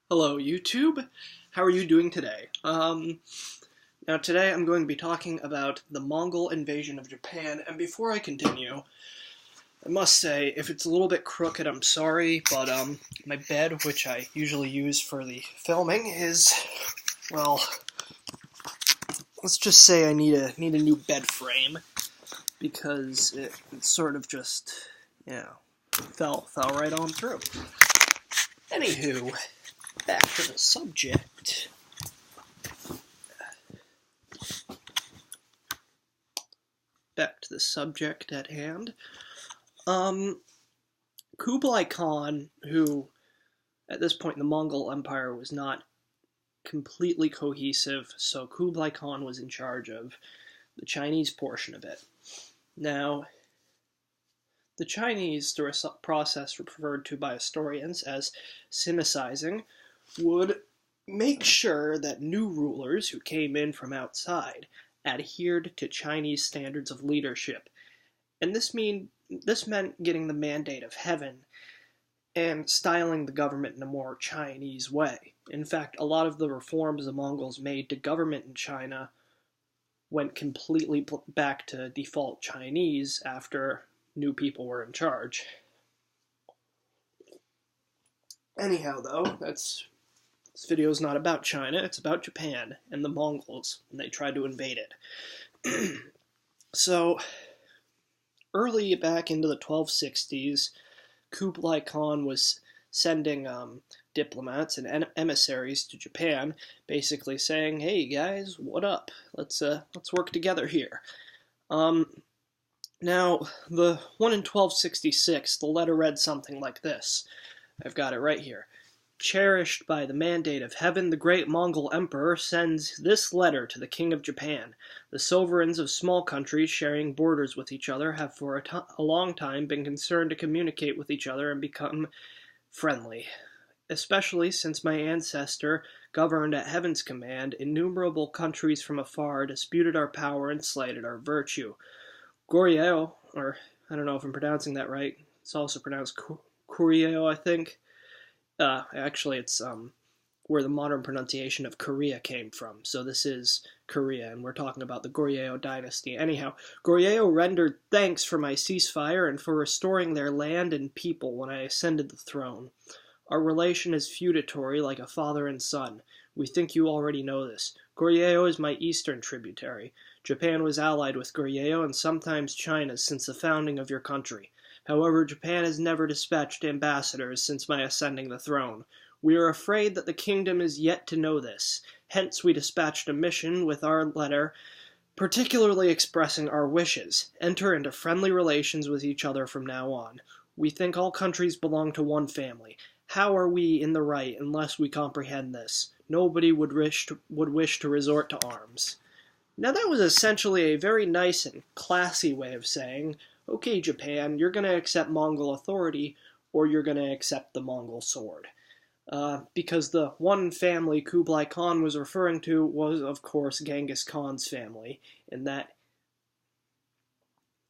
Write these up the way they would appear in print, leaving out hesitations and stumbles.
Hello, YouTube. How are you doing today? Now today I'm going to be talking about the Mongol invasion of Japan, and before I continue, I must say, if it's a little bit crooked, I'm sorry, but, my bed, which I usually use for the filming, is, well, let's just say I need a new bed frame, because it sort of just, fell right on through. Anywho, back to the subject. Back to the subject at hand. Kublai Khan, who at this point in the Mongol Empire was not completely cohesive, so Kublai Khan was in charge of the Chinese portion of it. Now, the Chinese, through a process referred to by historians as Sinicizing, would make sure that new rulers who came in from outside adhered to Chinese standards of leadership. And this meant getting the mandate of heaven and styling the government in a more Chinese way. In fact, a lot of the reforms the Mongols made to government in China went completely back to default Chinese after new people were in charge. Anyhow, though, this video's not about China, it's about Japan and the Mongols, and they tried to invade it. So, early back into the 1260s, Kublai Khan was sending diplomats and emissaries to Japan, basically saying, "Hey guys, what up? Let's work together here." Now, the one in 1266, the letter read something like this. I've got it right here. "Cherished by the mandate of heaven, the great Mongol emperor sends this letter to the king of Japan. The sovereigns of small countries sharing borders with each other have for a long time been concerned to communicate with each other and become friendly. Especially since my ancestor governed at heaven's command, innumerable countries from afar disputed our power and slighted our virtue. Goryeo, or I don't know if I'm pronouncing that right, it's also pronounced Goryeo, I think. Actually, it's where the modern pronunciation of Korea came from. So this is Korea, and we're talking about the Goryeo dynasty. Anyhow, Goryeo rendered thanks for my ceasefire and for restoring their land and people when I ascended the throne. Our relation is feudatory like a father and son. We think you already know this. Goryeo is my eastern tributary. Japan was allied with Goryeo and sometimes China since the founding of your country. However, Japan has never dispatched ambassadors since my ascending the throne. We are afraid that the kingdom is yet to know this. Hence we dispatched a mission with our letter, particularly expressing our wishes. Enter into friendly relations with each other from now on. We think all countries belong to one family. How are we in the right unless we comprehend this? Nobody would wish to resort to arms." Now that was essentially a very nice and classy way of saying, okay, Japan, you're going to accept Mongol authority, or you're going to accept the Mongol sword. Because the one family Kublai Khan was referring to was, of course, Genghis Khan's family, in that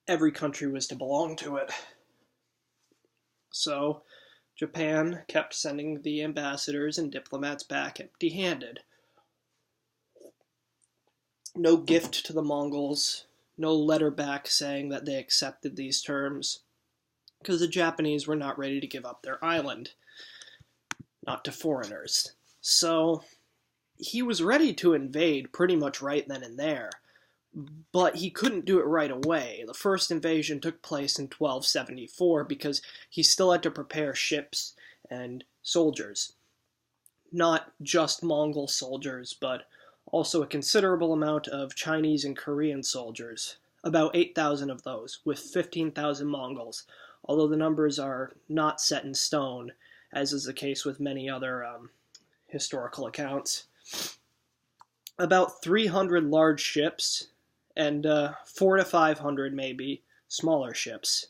every country was to belong to it. So, Japan kept sending the ambassadors and diplomats back empty-handed. No gift to the Mongols, no letter back saying that they accepted these terms, because the Japanese were not ready to give up their island, not to foreigners. So, he was ready to invade pretty much right then and there, but he couldn't do it right away. The first invasion took place in 1274 because he still had to prepare ships and soldiers. Not just Mongol soldiers, but also a considerable amount of Chinese and Korean soldiers, about 8,000 of those, with 15,000 Mongols, although the numbers are not set in stone, as is the case with many other historical accounts. About 300 large ships, and 400 to 500 maybe smaller ships.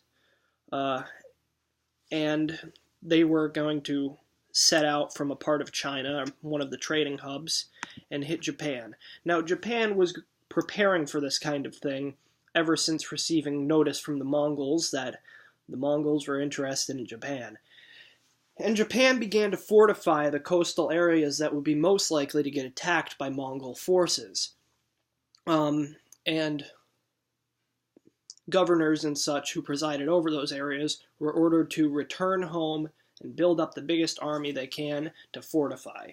And they were going to set out from a part of China, one of the trading hubs, and hit Japan. Now, Japan was preparing for this kind of thing ever since receiving notice from the Mongols that the Mongols were interested in Japan. And Japan began to fortify the coastal areas that would be most likely to get attacked by Mongol forces. And governors and such who presided over those areas were ordered to return home and build up the biggest army they can to fortify.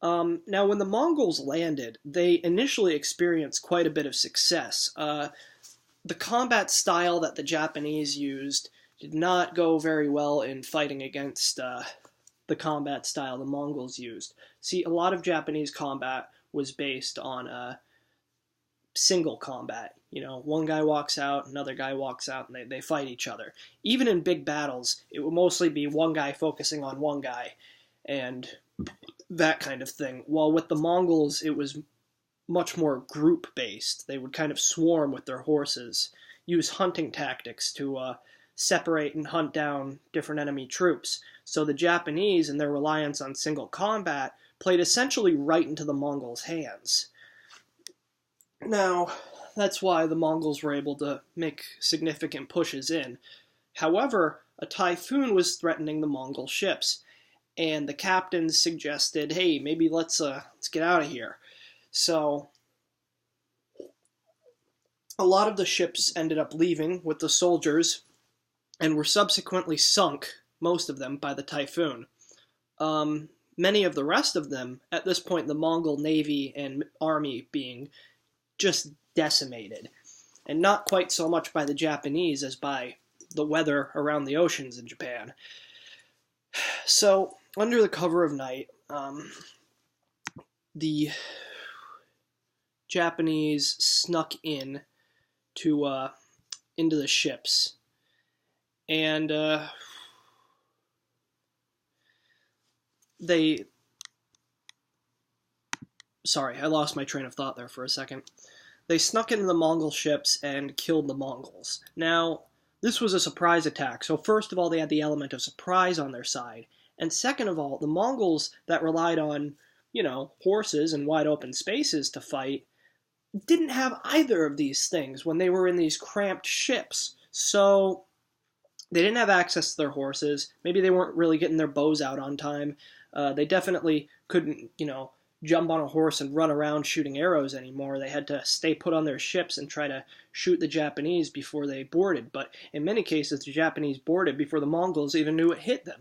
Now, when the Mongols landed, they initially experienced quite a bit of success. The combat style that the Japanese used did not go very well in fighting against the combat style the Mongols used. See, a lot of Japanese combat was based on single combat. You know, one guy walks out, another guy walks out, and they fight each other. Even in big battles, it would mostly be one guy focusing on one guy, and that kind of thing. While with the Mongols, it was much more group-based. They would kind of swarm with their horses, use hunting tactics to separate and hunt down different enemy troops. So the Japanese and their reliance on single combat played essentially right into the Mongols' hands. Now, that's why the Mongols were able to make significant pushes in. However, a typhoon was threatening the Mongol ships, and the captains suggested, hey, maybe let's get out of here. So a lot of the ships ended up leaving with the soldiers and were subsequently sunk, most of them, by the typhoon. Many of the rest of them, at this point the Mongol navy and army being just decimated, and not quite so much by the Japanese as by the weather around the oceans in Japan. So, under the cover of night, the Japanese snuck in to into the ships, and sorry, I lost my train of thought there for a second. They snuck into the Mongol ships and killed the Mongols. Now, this was a surprise attack, so first of all, they had the element of surprise on their side, and second of all, the Mongols that relied on, horses and wide open spaces to fight, didn't have either of these things when they were in these cramped ships. So they didn't have access to their horses. Maybe they weren't really getting their bows out on time. They definitely couldn't, jump on a horse and run around shooting arrows anymore. They had to stay put on their ships and try to shoot the Japanese before they boarded. But in many cases, the Japanese boarded before the Mongols even knew it hit them.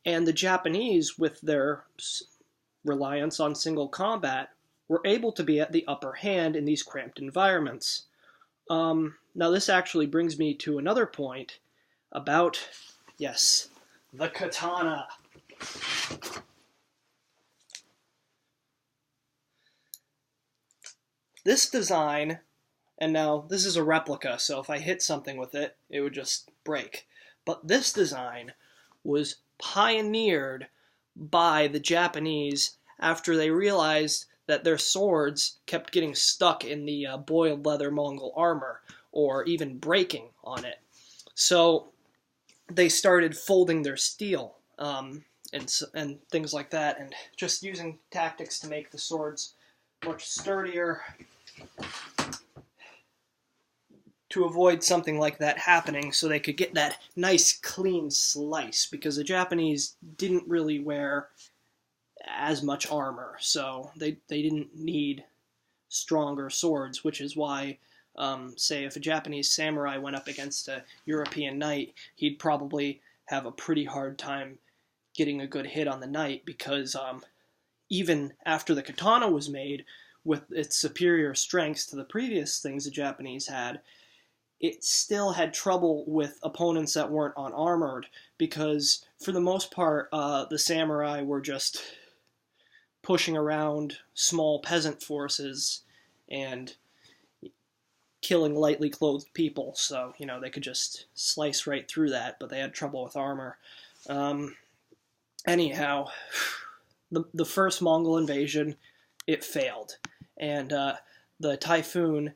And the Japanese, with their reliance on single combat, were able to be at the upper hand in these cramped environments. Now this actually brings me to another point about, yes, the katana. This design, and now this is a replica, so if I hit something with it, it would just break. But this design was pioneered by the Japanese after they realized that their swords kept getting stuck in the boiled leather Mongol armor, or even breaking on it. So they started folding their steel and things like that, and just using tactics to make the swords much sturdier to avoid something like that happening, so they could get that nice clean slice, because the Japanese didn't really wear as much armor, so they didn't need stronger swords, which is why, say, if a Japanese samurai went up against a European knight, he'd probably have a pretty hard time getting a good hit on the knight, because even after the katana was made, with its superior strengths to the previous things the Japanese had, it still had trouble with opponents that weren't unarmored, because for the most part, the samurai were just pushing around small peasant forces and killing lightly clothed people, so, they could just slice right through that, but they had trouble with armor. Anyhow, the first Mongol invasion, it failed, and the typhoon,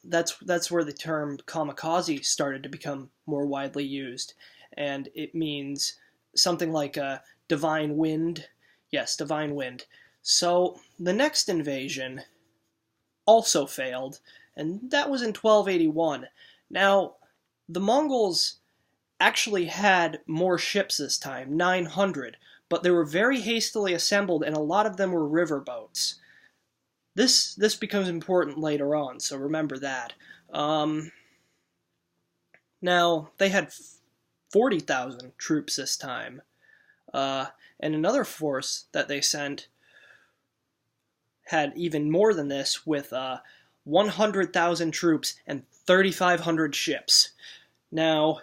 that's where the term kamikaze started to become more widely used, and it means something like a divine wind. Yes, divine wind. So the next invasion also failed, and that was in 1281. Now, the Mongols actually had more ships this time, 900, but they were very hastily assembled, and a lot of them were riverboats. This becomes important later on, so remember that. Now, they had 40,000 troops this time, and another force that they sent had even more than this, with 100,000 troops and 3,500 ships. Now,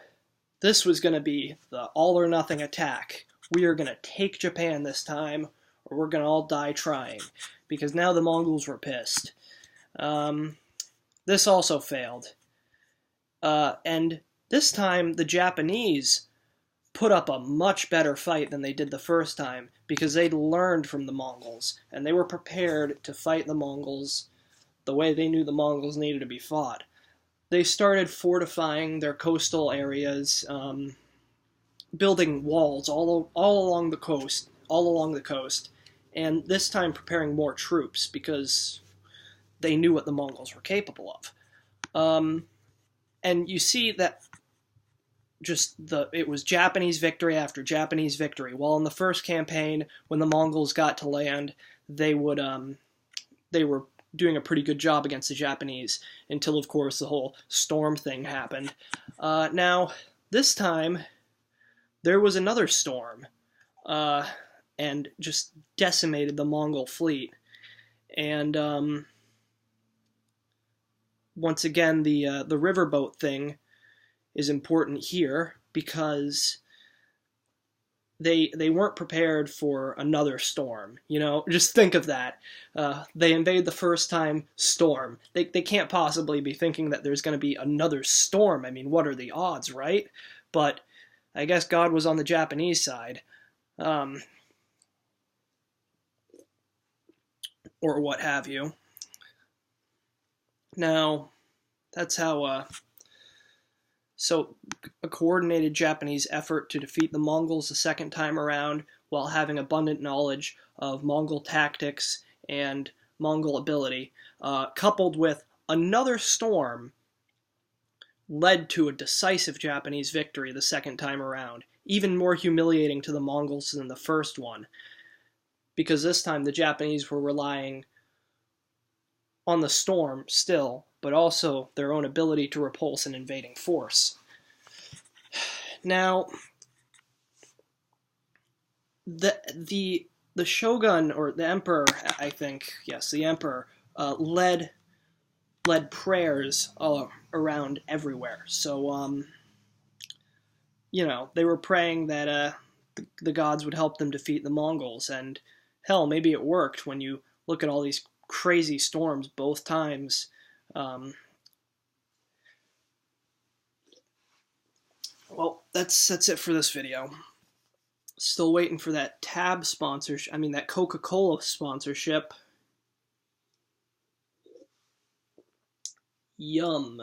this was going to be the all-or-nothing attack. We are going to take Japan this time, or we're going to all die trying, because now the Mongols were pissed. This also failed. And this time, the Japanese put up a much better fight than they did the first time, because they'd learned from the Mongols, and they were prepared to fight the Mongols the way they knew the Mongols needed to be fought. They started fortifying their coastal areas, building walls all along the coast, and this time preparing more troops, because they knew what the Mongols were capable of. And you see that it was Japanese victory after Japanese victory. While in the first campaign, when the Mongols got to land, they were doing a pretty good job against the Japanese, until, of course, the whole storm thing happened. Now, this time, there was another storm, and just decimated the Mongol fleet. And once again, the riverboat thing is important here, because they weren't prepared for another storm. You know, just think of that. They invade the first time, storm. They can't possibly be thinking that there's going to be another storm. I mean, what are the odds, right? But I guess God was on the Japanese side. Or what have you. Now, that's how, so a coordinated Japanese effort to defeat the Mongols the second time around, while having abundant knowledge of Mongol tactics and Mongol ability, coupled with another storm, led to a decisive Japanese victory the second time around, even more humiliating to the Mongols than the first one, because this time the Japanese were relying on the storm still, but also their own ability to repulse an invading force. Now, the shogun, or the emperor, I think, yes, the emperor, led prayers all around everywhere. So, you know, they were praying that the gods would help them defeat the Mongols, and hell, maybe it worked when you look at all these crazy storms both times. Well, that's it for this video. Still waiting for that Tab sponsorship, that Coca-Cola sponsorship. Yum.